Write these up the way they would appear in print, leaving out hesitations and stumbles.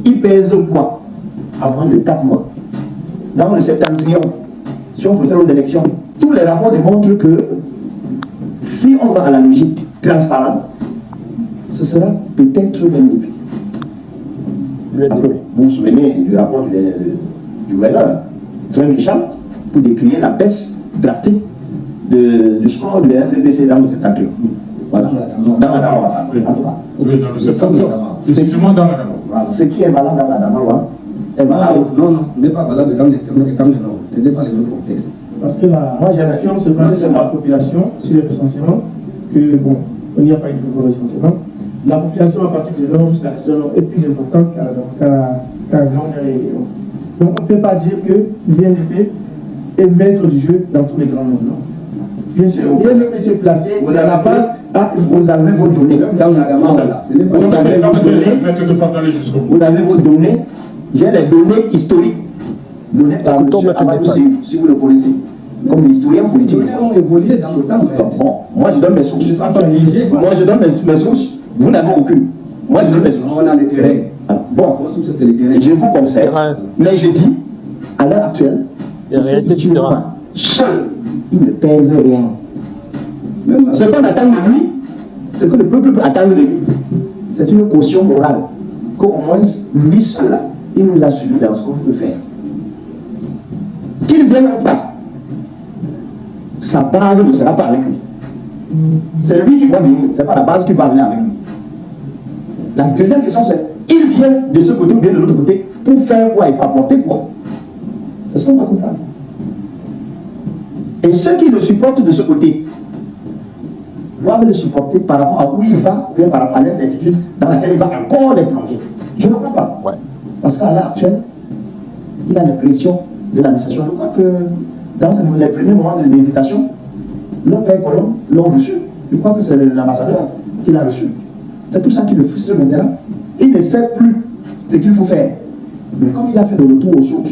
il pèse quoi avant de 4 mois. Dans le septentrion, si on procède aux élections, tous les rapports démontrent que si on va à la logique transparente, ce sera peut-être même depuis. Vous vous souvenez du rapport du gouverneur, très méchant, pour décrire la baisse drastique du score de RDPC dans le septentrion. Voilà. Dans la Damaroua. Oui, dans le septentrion. Précisément dans la Damaroua. Ce qui est valable dans la Damaroua est valable. Non, ce n'est pas valable dans l'extrême et dans le nord. Ce n'est pas le même contexte. Parce que moi j'ai l'impression de se baser sur la population, sur les recensements, que bon, il n'y a pas eu de nouveau recensement. La population, en particulier jusqu'à la région nord, est plus importante qu'à Londres. Donc on ne peut pas dire que l'INDP est maître du jeu dans tous les grands mondes. Bien sûr, l'INDP s'est placé dans la base. Vous avez vos données. Vous avez vos données. J'ai les données historiques données par M. Amadou Seyou, si vous le connaissez, comme historien politique. Les données ont évolué dans le temps. Bon, moi je donne mes sources. Moi je donne mes sources. Vous n'avez aucune. Moi je donne mes sources. On a le terrain. Bon, je vous conseille. Mais je dis, à l'heure actuelle, seul, il ne pèse rien. Ce qu'on attend de lui, ce que le peuple peut attendre de lui, c'est une caution morale. Qu'au moins, lui seul, il nous a suivi dans ce qu'on peut faire. Qu'il vienne ou pas, sa base ne sera pas avec lui. C'est lui qui va venir, ce n'est pas la base qui va venir avec lui. La deuxième question, c'est il vient de ce côté ou bien de l'autre côté pour faire quoi et pour apporter quoi. C'est ce qu'on va comprendre. Et ceux qui le supportent de ce côté doivent le supporter par rapport à où il va, ou bien par rapport à l'incertitude dans laquelle il va encore les plonger. Je ne crois pas. Ouais. Parce qu'à l'heure actuelle, il a l'impression de l'administration. Je crois que dans les premiers moments de l'invitation, le père colon l'ont reçu. Je crois que c'est l'ambassadeur qui l'a reçu. C'est tout ça qui le frustre maintenant. Il ne sait plus ce qu'il faut faire. Mais comme il a fait le retour aux sources,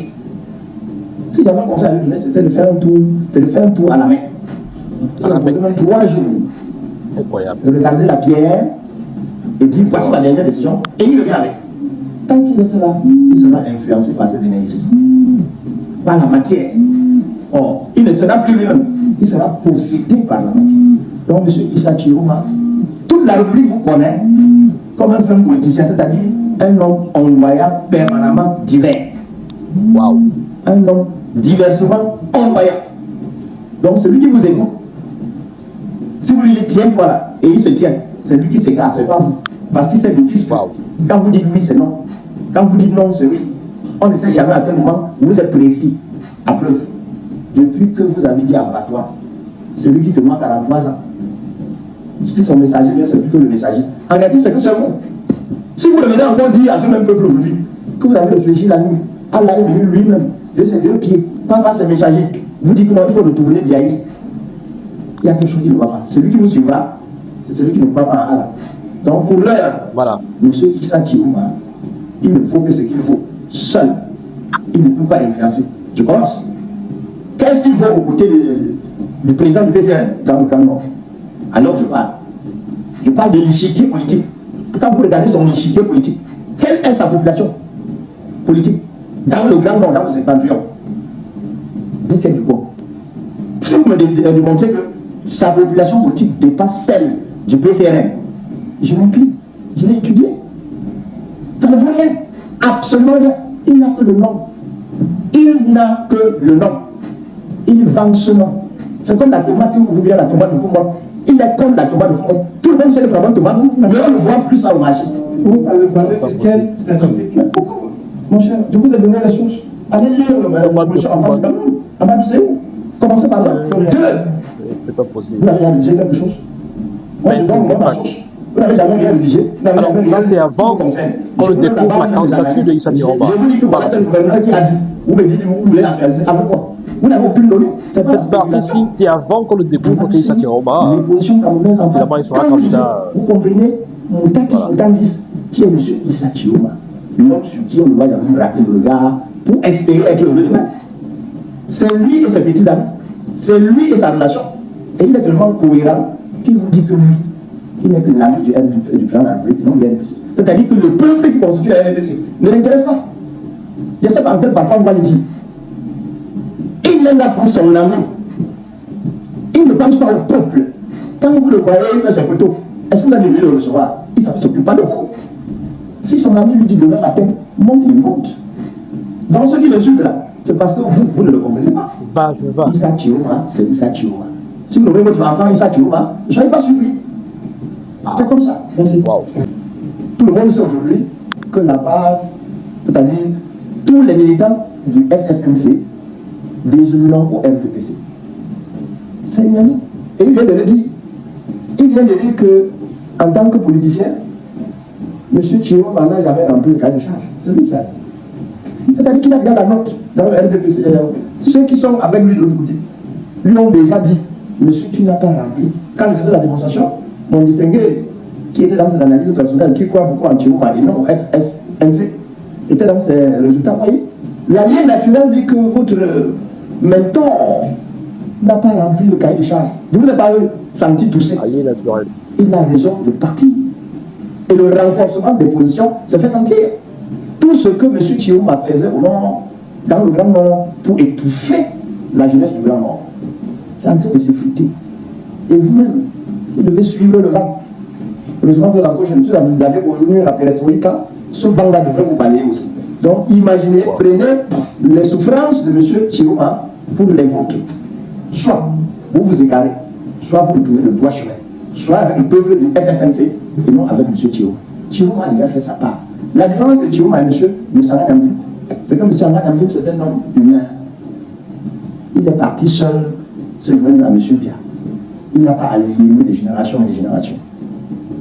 si j'avais un conseil à lui donner, c'était de faire un tour à la main. Ça va prendre 3 jours. Incroyable. De regarder la pierre et dire voici la dernière décision. Et il revient avec. Tant qu'il est là, il sera influencé par cette énergie. Par la matière. Or, il ne sera plus rien. Il sera possédé par la matière. Donc, M. Issa Chiroma, toute la République vous connaît comme un fin politicien, c'est-à-dire un homme envoyable permanemment divers. Waouh! Un homme diversement envoyable. Donc, celui qui vous écoute, si vous lui dites voilà, et il se tient, c'est lui qui s'égare, c'est pas vous. Parce qu'il sait le fils. Wow. Quand vous dites oui, c'est non. Quand vous dites non, c'est oui. On ne sait jamais à quel moment vous êtes précis. À preuve. Depuis que vous avez dit abattoir, celui qui te manque à 43 ans, si son messager vient, c'est plutôt le messager. En réalité, c'est que c'est vous. Si vous revenez encore dire à ce même peuple aujourd'hui que vous avez réfléchi la nuit, Allah est venu lui-même de ses 2 pieds, pas par ses messagers, vous dites qu'il faut retourner d'Yaïs. Il y a quelque chose qui ne va pas. Celui qui vous suivra, c'est celui qui ne va pas en Allah. Donc pour l'heure, voilà. M. Issa Chiroma, il ne faut que ce qu'il faut. Seul, il ne peut pas influencer. Je pense. Qu'est-ce qu'il faut aux côtés du président du PCN dans le Cameroun? Alors je parle. Je parle de l'échiquier politique. Quand vous regardez son échiquier politique, quelle est sa population politique dans le Grand Nord, dans le septentrion? Vous quel du coup? Si vous me démontrez que sa population politique dépasse celle du PCRN, je m'incline, je l'ai étudié. Ça ne vaut rien, absolument rien. Il n'a que le nom. Il n'a que le nom. Il vend ce nom. C'est comme la tomate que vous voulez, la tomate de Fumon. Il est comme la tomate de Fumon. Tout le monde sait le fragment de tomate, mais on ne voit plus ça au marché. Vous avez basé sur quelle statistique? Mon cher, je vous ai donné la source. Allez lire le Amadou Seyou. Commencez par là. 2. C'est pas possible. Vous n'avez rien rédigé quelque chose? Moi, je donne moi ma source. Vous n'avez jamais rien rédigé. Alors, ça, c'est avant qu'on découvre la candidature de Issa Chiroma. Je vous dis que voilà le gouvernement qui a dit. Vous me dites, vous voulez la réaliser avec quoi? Vous n'avez aucune donnée. Cette partie-ci, c'est avant qu'on le découvre que Issa Chiroma. Les positions camerounaises en finalement, il sera candidat. Vous comprenez? Moutaki Moutandis, qui est M. Issa Chiroma, l'homme sur qui on doit jamais braquer le regard pour espérer être le demain. C'est lui et ses petits amis. C'est lui et sa relation. Et il est tellement cohérent qu'il vous dit que lui, il n'est que l'ami du président de la République, non bien. C'est-à-dire que le peuple qui constitue la RDC ne l'intéresse pas. Je ne sais pas en quel parfois on va le dire. Il est là pour son ami. Il ne pense pas au peuple. Quand vous le voyez faire ses photos, est-ce que vous avez vu le recevoir? Il ne s'occupe pas de vous. Si son ami lui dit demain matin, monte, il monte. Dans ce qui le suit là, c'est parce que vous ne le comprenez pas. Issa Chioma, c'est Issa Chioma. Si vous nommez votre enfant Issa Chioma, ne soyez pas surpris. C'est comme ça. Merci. Wow. Tout le monde sait aujourd'hui que la base, c'est-à-dire tous les militants du FSNC désignant au RPPC. C'est une amie. Et il vient de le dire. Il vient de dire que, en tant que politicien, M. Chioma n'a jamais rempli le cas de charge. C'est lui qui a dit. C'est-à-dire qu'il a déjà la note dans le RPPC. Ceux qui sont avec lui de l'autre côté lui ont déjà dit, monsieur, tu n'as pas rempli. Quand il faisait la démonstration, on distinguait qui était dans ses analyses personnelles, qui croit beaucoup en Chioma et non FSNC, était dans ses résultats. Vous voyez, la lien naturelle dit que votre mentor n'a pas rempli le cahier de charge. Je ne vous ai pas senti tousser. Il a raison de partir. Et le renforcement des positions se fait sentir. Tout ce que M. Chioma faisait au Nord, dans le Grand Nord, pour étouffer la jeunesse du Grand Nord, c'est en train de s'effriter. Et vous-même, vous devez suivre le vent. Heureusement que la prochaine chose, vous avez connu la perestroïka, ce vent-là devrait vous balayer aussi. Donc imaginez, prenez les souffrances de M. Chioma pour les vôtres. Soit vous vous égarez, soit vous trouvez le droit chemin, soit avec le peuple du FFNC et non avec M. Chioma. Chioma a déjà fait sa part. La différence de Chioma et M. Moussanga Dambi, c'est que M. Moussanga Dambi, c'est un homme humain. Il est parti seul se joindre à M. Bia. Il n'a pas aliéné de génération en génération.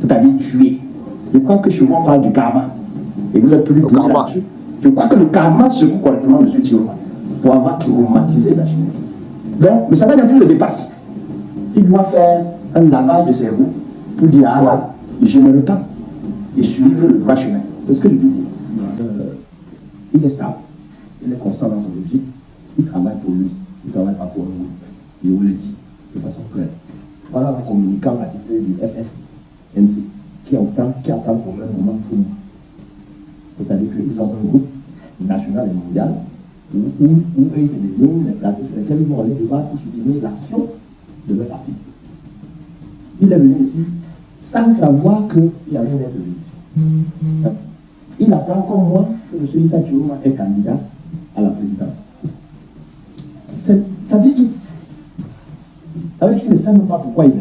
C'est-à-dire tuer. Je crois que chez vous on parle du karma. Et vous êtes plus là-dessus. Je crois que le karma secoue correctement M. Chioma pour avoir traumatisé la jeunesse. Donc, M. Moussanga Dambi le dépasse. Il doit faire un lavage de cerveau pour dire ah là, je me retends et suivre le droit chemin. C'est ce que je peux dire. Il est stable, il est constant dans son objectif, il travaille pour lui, il ne travaille pas pour nous. Je vous le dis de façon claire. Voilà un communicant attitude du FSNC qui attend pour le moment pour nous. C'est-à-dire qu'ils ont un groupe national et mondial où ils ont des lieux, des plateaux sur lesquels ils vont aller débattre pour soutenir l'action de leur parti. Il est venu ici sans savoir qu'il y avait une intervention. Il apprend comme moi que M. Issa Chioma est candidat à la présidence. Ça dit qu'il ne sait même pas pourquoi il est là.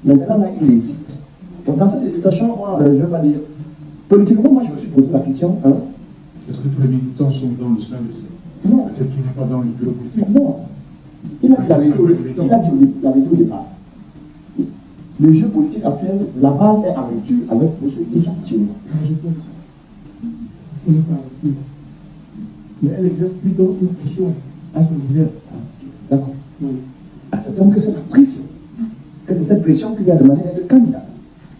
Maintenant, là, il hésite. Donc, dans cette hésitation, moi, je ne vais pas dire. Politiquement, moi, je me suis posé la question. Hein? Est-ce que tous les militants sont dans le sein de ça? Non. Peut-être qu'il n'est pas dans le bureau politique. Non. Il a dit au départ. Le jeu politique actuel, la base est en rupture avec M. Issa Chioma. Mais elle exerce plutôt une pression à son leader. D'accord. Oui. Donc c'est la pression. Et c'est cette pression qui lui a demandé d'être candidat.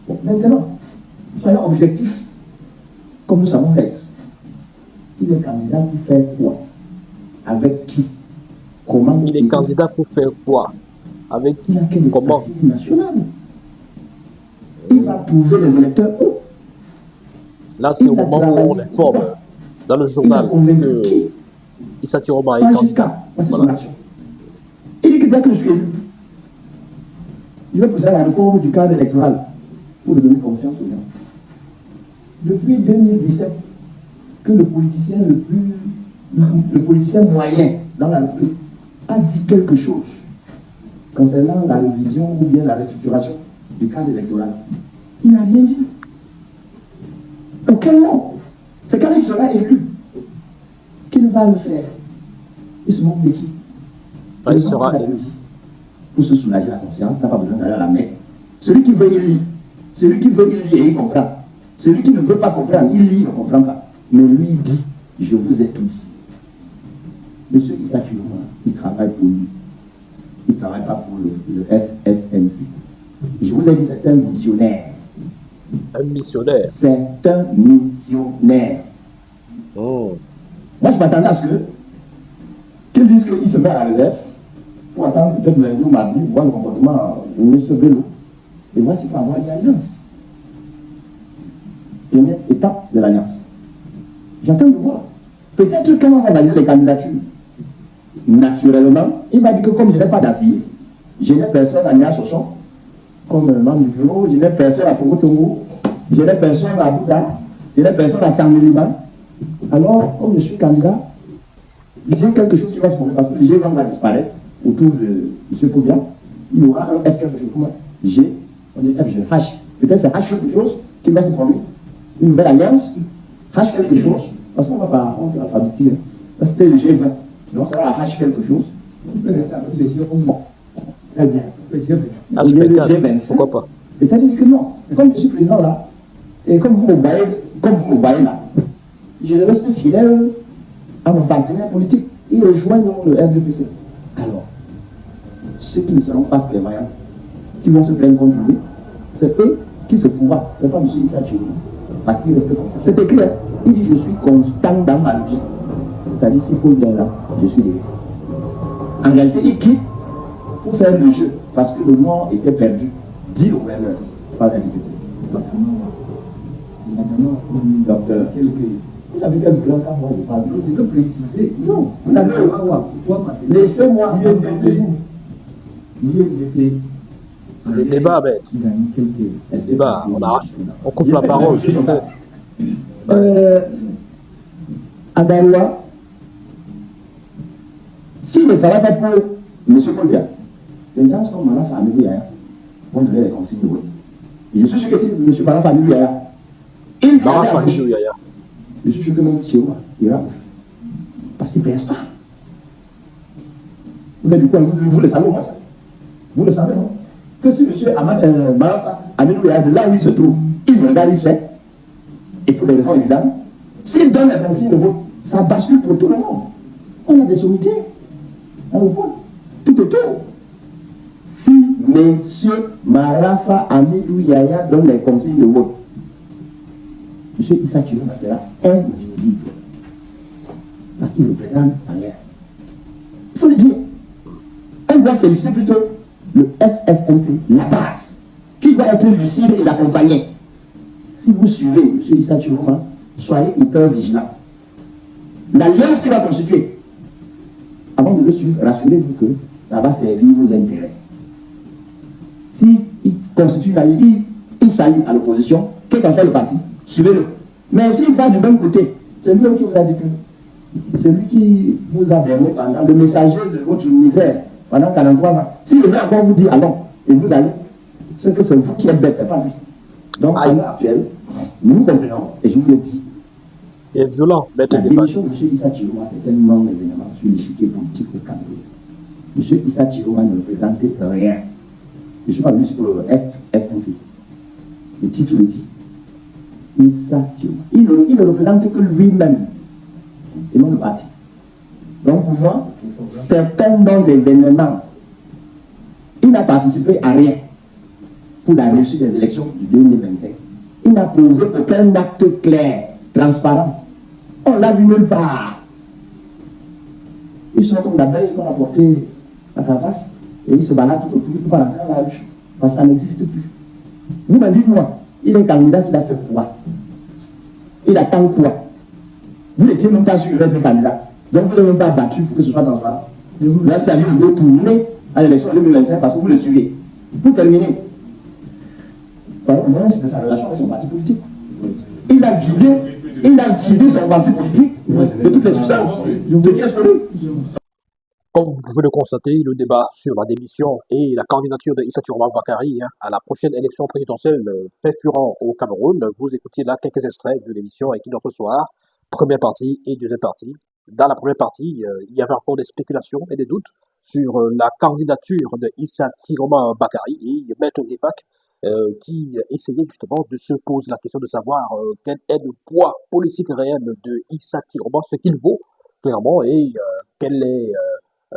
Bon, maintenant, soyons objectifs, comme nous savons l'être. Il est candidat pour faire quoi? Avec qui? Comment? Il est candidat pour faire quoi? Avec qui? Il a quelle Comment? nationale? Il va trouver les électeurs où? Là, c'est au moment où on informe dans le journal que Issa Chioma est candidat. Voilà. Il dit que dès que je suis élu, je vais pousser la réforme du cadre électoral pour lui donner confiance aux gens. Depuis 2017, que le politicien moyen dans la République a dit quelque chose concernant la révision ou bien la restructuration du cadre électoral. Il n'a rien dit. Aucun mot. C'est quand il sera élu qu'il va le faire. Il se moque de qui? Il sera élu. Pour se soulager la conscience, n'a pas besoin d'aller à la mer. Celui qui veut, il lit. Celui qui veut, il lit et il comprend. Celui qui ne veut pas comprendre, il lit, il ne comprend pas. Mais lui, il dit, je vous ai tout dit. Monsieur Issa Chioma, il travaille pour lui. Il ne travaille pas pour le FFNC. Je vous ai dit, c'est un missionnaire. Un missionnaire. C'est un missionnaire. Oh. Moi, je m'attendais à ce qu'ils disent qu'il se met à la réserve pour attendre peut-être lundi ou mardi, voir le comportement de M. Bello. Et voici pour avoir une alliance. première étape de l'alliance. J'attends de voir. Peut-être quand on va valider les candidatures, naturellement, il m'a dit que comme je n'ai pas d'assise, je n'ai personne à Nia Sochon, comme membre du bureau, je n'ai personne à Fogotongo, je n'ai personne à Bouddha, je n'ai personne à Sanguiliban. Alors, comme je suis candidat, j'ai quelque chose qui va se former parce que le G20 va disparaître autour de M. Poubian. Il y aura un F quelque chose. Comment G, on dit F, G, H. Peut-être c'est H quelque chose qui va se former. Une nouvelle alliance, H quelque chose. Parce qu'on va pas, on va pas dire. Parce que c'était le G20. Donc ça va H quelque chose. On peut rester avec les yeux au moins. Très bien. H24, Il y a le G25. pourquoi pas. Et ça dit que non. Comme je suis président là, et comme vous me voyez là, je reste fidèle à mon partenaire politique. Ils rejoignent le RDPC. Alors, ceux qui ne seront pas prévoyants, qui vont se plaindre contre lui, c'est eux qui se fouvront. Ce n'est pas M. Issa Chirou. Parce qu'il reste comme ça. C'est écrit, hein. Il dit je suis constant dans ma logique. C'est-à-dire, s'il faut bien là, je suis derrière. En réalité, il quitte pour faire le jeu, parce que le Nord était perdu, dit le gouverneur, par RDPC. Docteur, vous avez quel plan quand moi je parle? C'est que préciser. Non, vous n'avez pas. Laissez-moi Le débat, mais le débat, on coupe la parole. À Daroua, s'il ne fallait pas pour M. Kolbia, les gens comme Mara Famille vont donner les consignes de vote. Je suis sûr que si M. Mara Famille il Mara fallait Famille, je suis sûr que même chez moi, il ira. Parce qu'il ne pèse pas. Vous avez dit quoi? Vous le savez, moi, ça. Vous le savez, non? Que si M. Mara Amilou de là où il se trouve, il me regarde, il fait. Et pour des raisons évidentes, s'il donne les consignes de vote, ça bascule pour tout le monde. On a des sommités. On le voit. Tout autour. Si M. Marafa Amilou Yaya donne les consignes de vote, M. Issa Chirou sera invisible. Parce qu'il ne représente rien. Il faut le dire. On doit féliciter plutôt le FSNC, la base, qui doit être lucide et l'accompagner. Si vous suivez M. Issa Chirou, soyez hyper vigilants. L'alliance qui va constituer, avant de le suivre, rassurez-vous que ça va servir vos intérêts. S'il constitue une alliance, il s'allie à l'opposition, quel qu'en soit le parti, suivez-le. Mais s'il va du même côté, c'est lui qui vous a dit que celui qui vous a berné pendant le messager de votre misère pendant 43 ans, s'il veut encore vous dire allons, et vous allez, c'est que c'est vous qui êtes bête, c'est pas lui. Donc, à l'heure actuelle, nous comprenons, et je vous le dis, il est violent, maître la débat. démission de M. Issa Chirou, c'est tellement événement sur l'échiquier politique au Cameroun. M. Issa Chirou ne représentait rien. Je ne suis pas venu sur le FNC. Le titre le dit. Issa Chirou. Il ne représente que lui-même et non le parti. Donc pour moi, certains nombre d'événements, il n'a participé à rien pour la réussite des élections du 2025. Il n'a posé aucun acte clair, transparent. On l'a vu nulle part. Ils sont comme d'abeilles qu'on a porté à Caracas et ils se baladent tout autour, tout par rentrer dans la rue. Parce que ça n'existe plus. Vous me dites-moi, il est candidat, il a fait quoi? Il attend quoi? Vous n'étiez même pas sûr qu'il être candidat. Donc vous n'avez même pas battu pour que ce soit transparent. Vous avez fallu vous retourner à l'élection 2025 parce que vous le suivez. Pour terminer, c'est de sa relation avec son parti politique. Il a vidé son parti politique de toutes les substances. C'est qui est Comme vous pouvez le constater, le débat sur la démission et la candidature de Issa Chirou Bakary à la prochaine élection présidentielle fait furent au Cameroun. Vous écoutez là quelques extraits de l'émission avec notre soir, première partie et deuxième partie. Dans la première partie, il y avait encore des spéculations et des doutes sur la candidature de Issa Chirou Bakary et Maître Defac qui essayait justement de se poser la question de savoir quel est le poids politique réel de Issa Chirou, ce qu'il vaut clairement et quelle est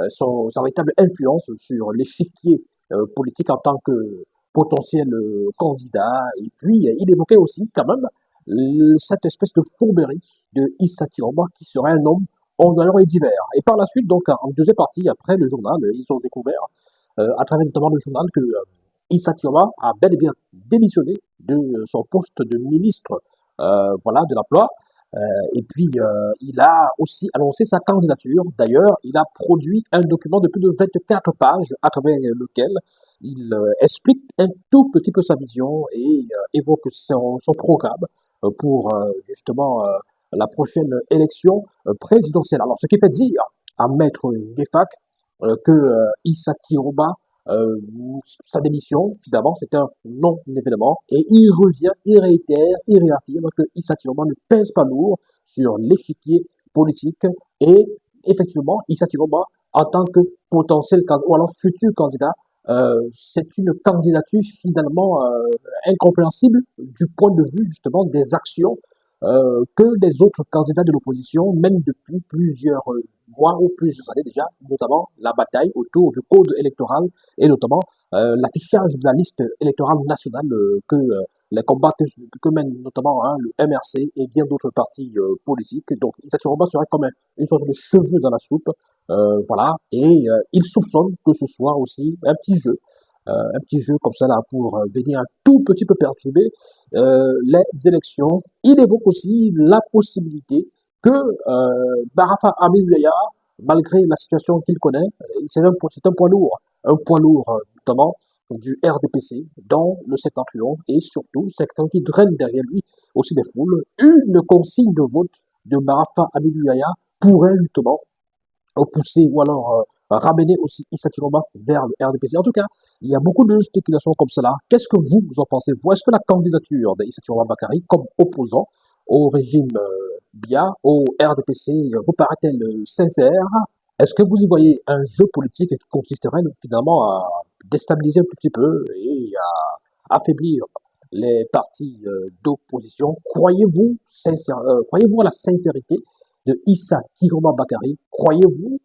sa véritable influence sur l'échiquier politique en tant que potentiel candidat. Et puis, il évoquait aussi quand même cette espèce de fourberie de Issa Chirou qui serait un homme onduleur et divers. Et par la suite, donc, en deuxième partie, après le journal, ils ont découvert, à travers notamment le journal, que Issa Chirou a bel et bien démissionné de son poste de ministre voilà, de l'emploi. Et puis, il a aussi annoncé sa candidature. D'ailleurs, il a produit un document de plus de 24 pages à travers lequel il explique un tout petit peu sa vision et évoque son programme pour justement la prochaine élection présidentielle. Alors, ce qui fait dire à Maître Gueffak que Issa Tiroba, euh, sa démission, finalement, c'est un non-événement. Et il revient, il réitère, il réaffirme que Issa Tiroba ne pèse pas lourd sur l'échiquier politique. Et effectivement, Issa Tiroba, en tant que potentiel ou alors futur candidat, c'est une candidature finalement incompréhensible du point de vue justement des actions que les autres candidats de l'opposition mènent depuis plusieurs mois ou plusieurs années déjà, notamment la bataille autour du code électoral et notamment l'affichage de la liste électorale nationale que les combats que mènent notamment le MRC et bien d'autres partis politiques. Donc, Issa Tiroba serait comme une sorte de cheveu dans la soupe, voilà, et il soupçonne que ce soit aussi un petit jeu comme ça là pour venir un tout petit peu perturber les élections. Il évoque aussi la possibilité que Barafa Aminouyaya, malgré la situation qu'il connaît, c'est un poids lourd notamment du RDPC dans le septentrion et surtout secteur qui draine derrière lui aussi des foules. Une consigne de vote de Barafa Aminouyaya pourrait justement pousser ou alors ramener aussi Issa Tiroba vers le RDPC. En tout cas, il y a beaucoup de spéculations comme cela. Qu'est-ce que vous en pensez? Vous, est-ce que la candidature d'Issa Tiroba Bakary comme opposant au régime BIA, au RDPC, vous paraît-elle sincère? Est-ce que vous y voyez un jeu politique qui consisterait finalement à déstabiliser un tout petit peu et à affaiblir les partis d'opposition? Croyez-vous à la sincérité de Issa Tiroba Bakary? Croyez-vous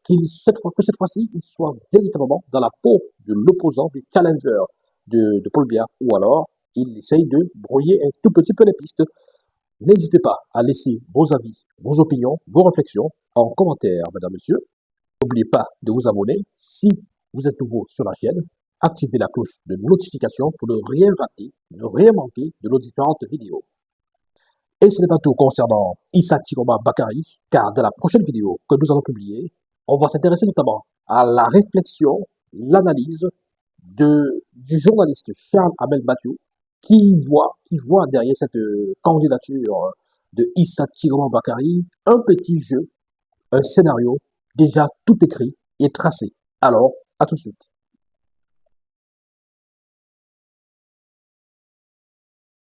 que cette fois-ci, il soit véritablement dans la peau de l'opposant, du challenger de Paul Biya, ou alors il essaye de brouiller un tout petit peu les pistes? N'hésitez pas à laisser vos avis, vos opinions, vos réflexions en commentaire, mesdames, messieurs. N'oubliez pas de vous abonner si vous êtes nouveau sur la chaîne. Activez la cloche de notification pour ne rien rater, ne rien manquer de nos différentes vidéos. Et ce n'est pas tout concernant Issa Tiroba Bakary, car dans la prochaine vidéo que nous allons publier, on va s'intéresser notamment à la réflexion, l'analyse du journaliste Charles Abel Batiou, qui voit derrière cette candidature de Issa Tiroba Bakary un petit jeu, un scénario déjà tout écrit et tracé. Alors, à tout de suite.